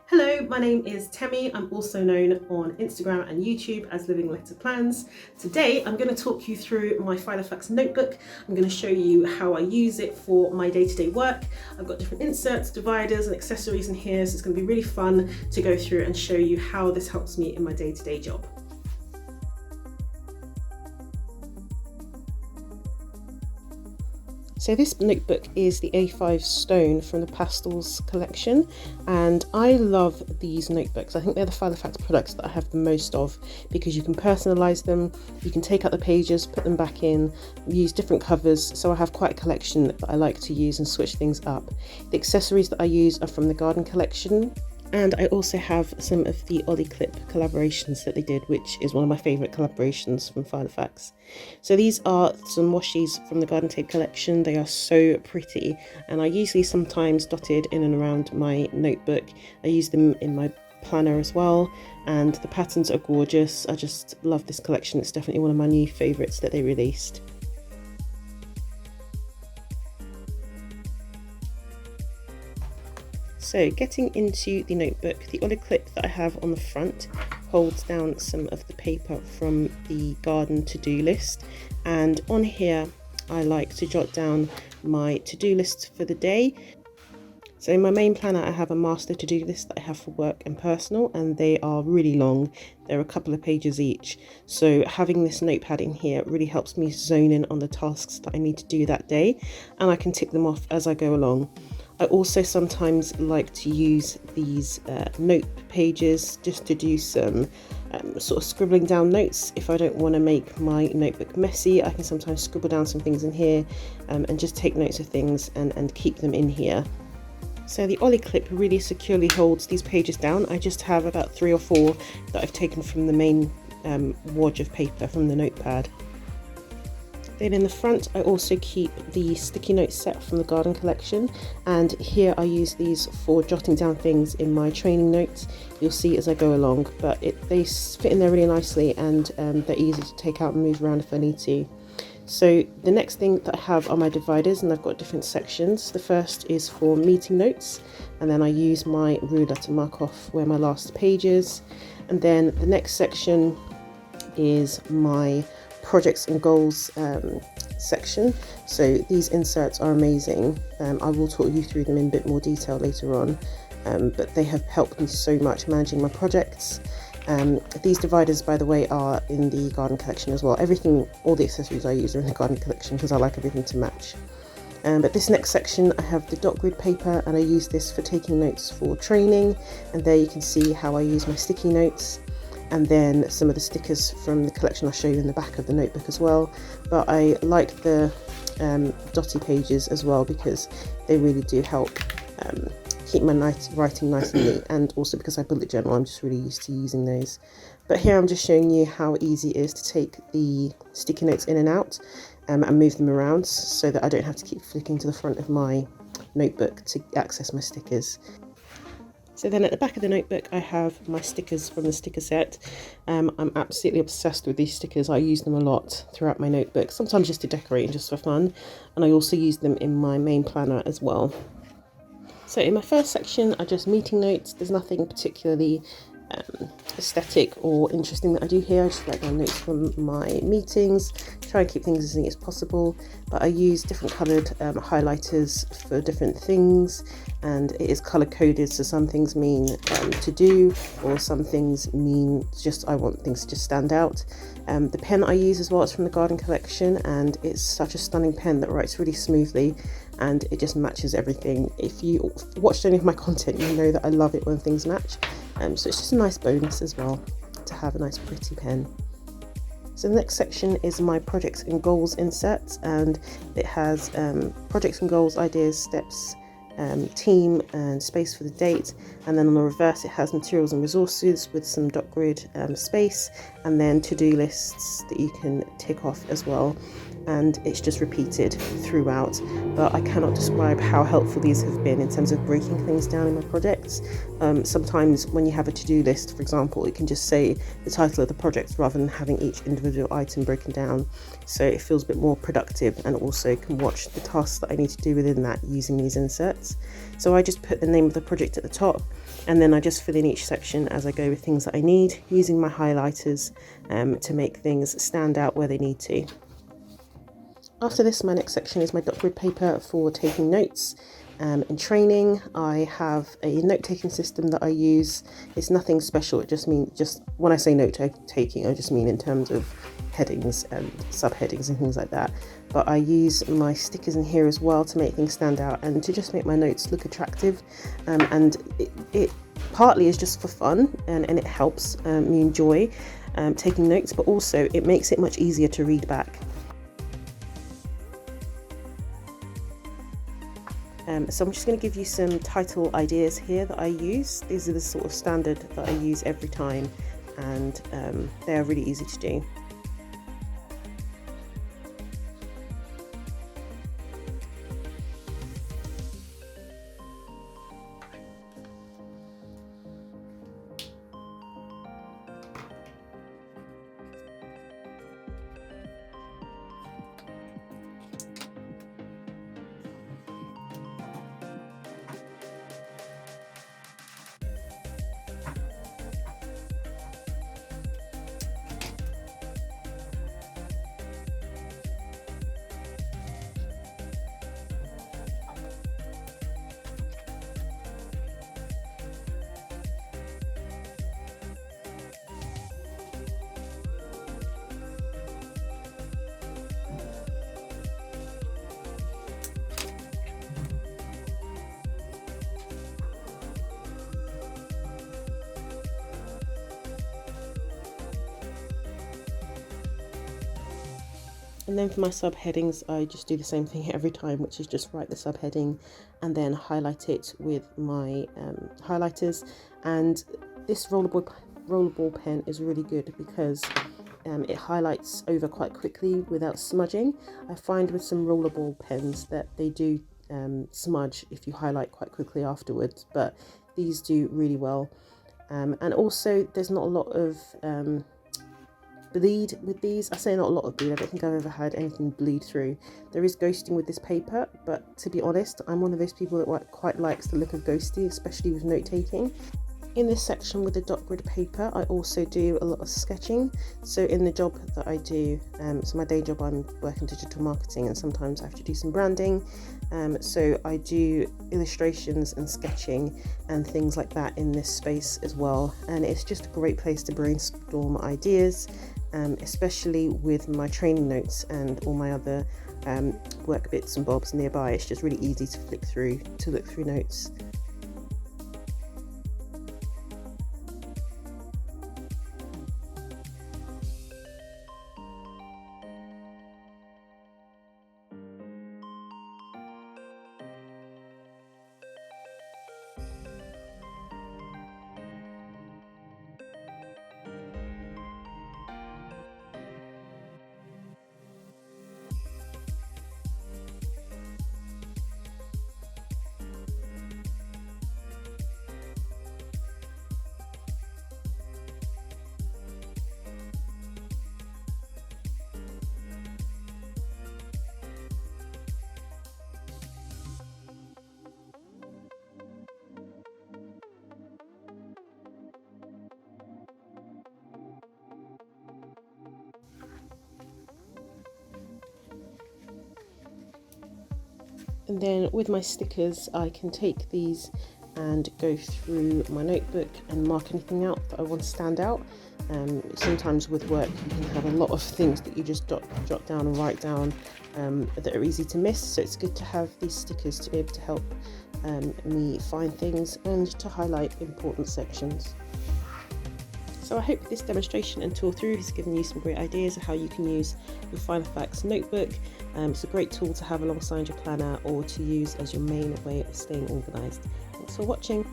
Hello, my name is Temi. I'm also known on Instagram and YouTube as Living Letter Plans. Today I'm going to talk you through my Filofax notebook. I'm going to show you how I use it for my day-to-day work. I've got different inserts, dividers and accessories in here, so it's going to be really fun to go through and show you how this helps me in my day-to-day job. So this notebook is the A5 Stone from the Pastels collection, and I love these notebooks. I think they're the Filofax products that I have the most of because you can personalise them, you can take out the pages, put them back in, use different covers, so I have quite a collection that I like to use and switch things up. The accessories that I use are from the Garden collection, and I also have some of the Ollie Clip collaborations that they did, which is one of my favourite collaborations from Filofax. So these are some washies from the Garden Tape collection. They are so pretty, and I usually sometimes dotted in and around my notebook. I use them in my planner as well, and the patterns are gorgeous. I just love this collection. It's definitely one of my new favourites that they released. So getting into the notebook, the Ollie clip that I have on the front holds down some of the paper from the garden to-do list, and on here I like to jot down my to-do list for the day. So in my main planner I have a master to-do list that I have for work and personal, and they are really long. They're a couple of pages each, so having this notepad in here really helps me zone in on the tasks that I need to do that day, and I can tick them off as I go along. I also sometimes like to use these note pages just to do some sort of scribbling down notes. If I don't want to make my notebook messy, I can sometimes scribble down some things in here and just take notes of things and keep them in here. So the Ollie clip really securely holds these pages down. I just have about 3 or 4 that I've taken from the main wad of paper from the notepad. Then in the front I also keep the sticky note set from the Garden collection, and here I use these for jotting down things in my training notes. You'll see as I go along, but they fit in there really nicely, and they're easy to take out and move around if I need to. So the next thing that I have are my dividers, and I've got different sections. The first is for meeting notes, and then I use my ruler to mark off where my last page is. And then the next section is my projects and goals section. So these inserts are amazing. I will talk you through them in a bit more detail later on, but they have helped me so much managing my projects. These dividers, by the way, are in the Garden collection as well. All the accessories I use are in the Garden collection because I like everything to match. But this next section I have the dot grid paper, and I use this for taking notes for training, and there you can see how I use my sticky notes. And then some of the stickers from the collection I'll show you in the back of the notebook as well. But I like the dotty pages as well because they really do help keep my writing nice and neat, and also because I bullet journal, I'm just really used to using those. But here I'm just showing you how easy it is to take the sticky notes in and out and move them around so that I don't have to keep flicking to the front of my notebook to access my stickers. So then at the back of the notebook I have my stickers from the sticker set. I'm absolutely obsessed with these stickers. I use them a lot throughout my notebook, sometimes just to decorate and just for fun, and I also use them in my main planner as well. So in my first section are just meeting notes. There's nothing particularly aesthetic or interesting that I do here. I just write down notes from my meetings, try and keep things as neat as possible, but I use different coloured highlighters for different things, and it is colour coded, so some things mean to do, or some things mean just I want things to just stand out. The pen I use as well is from the Garden collection, and it's such a stunning pen that writes really smoothly and it just matches everything. If you watched any of my content, you know that I love it when things match. So it's just a nice bonus as well to have a nice pretty pen. So the next section is my projects and goals insert, and it has projects and goals, ideas, steps, team and space for the date, and then on the reverse it has materials and resources with some dot grid space, and then to-do lists that you can tick off as well. And it's just repeated throughout, but I cannot describe how helpful these have been in terms of breaking things down in my projects. Sometimes when you have a to-do list, for example, it can just say the title of the project rather than having each individual item broken down, so it feels a bit more productive, and also can watch the tasks that I need to do within that using these inserts. So I just put the name of the project at the top, And then I just fill in each section as I go with things that I need, using my highlighters to make things stand out where they need to. After this, my next section is my dot grid paper for taking notes. In training, I have a note-taking system that I use. It's nothing special. It just means, when I say note-taking, I just mean in terms of headings and subheadings and things like that. But I use my stickers in here as well to make things stand out and to just make my notes look attractive. And it partly is just for fun, and it helps me enjoy taking notes, but also it makes it much easier to read back. So I'm just going to give you some title ideas here that I use. These are the sort of standard that I use every time, and they're really easy to do. And then for my subheadings, I just do the same thing every time, which is just write the subheading and then highlight it with my highlighters. And this rollerball pen is really good because it highlights over quite quickly without smudging. I find with some rollerball pens that they do smudge if you highlight quite quickly afterwards, but these do really well. And also there's not a lot of bleed with these. I say not a lot of bleed, I don't think I've ever had anything bleed through. There is ghosting with this paper, but to be honest, I'm one of those people that quite likes the look of ghosting, especially with note taking. In this section with the dot grid paper, I also do a lot of sketching. So in the job that I do, so my day job, I'm working digital marketing, and sometimes I have to do some branding. So I do illustrations and sketching and things like that in this space as well. And it's just a great place to brainstorm ideas, especially with my training notes and all my other work bits and bobs nearby. It's just really easy to look through notes. And then with my stickers, I can take these and go through my notebook and mark anything out that I want to stand out. Sometimes with work you can have a lot of things that you just jot down and write down that are easy to miss, so it's good to have these stickers to be able to help me find things and to highlight important sections. So I hope this demonstration and tour through has given you some great ideas of how you can use your Filofax notebook. It's a great tool to have alongside your planner or to use as your main way of staying organised. Thanks for watching.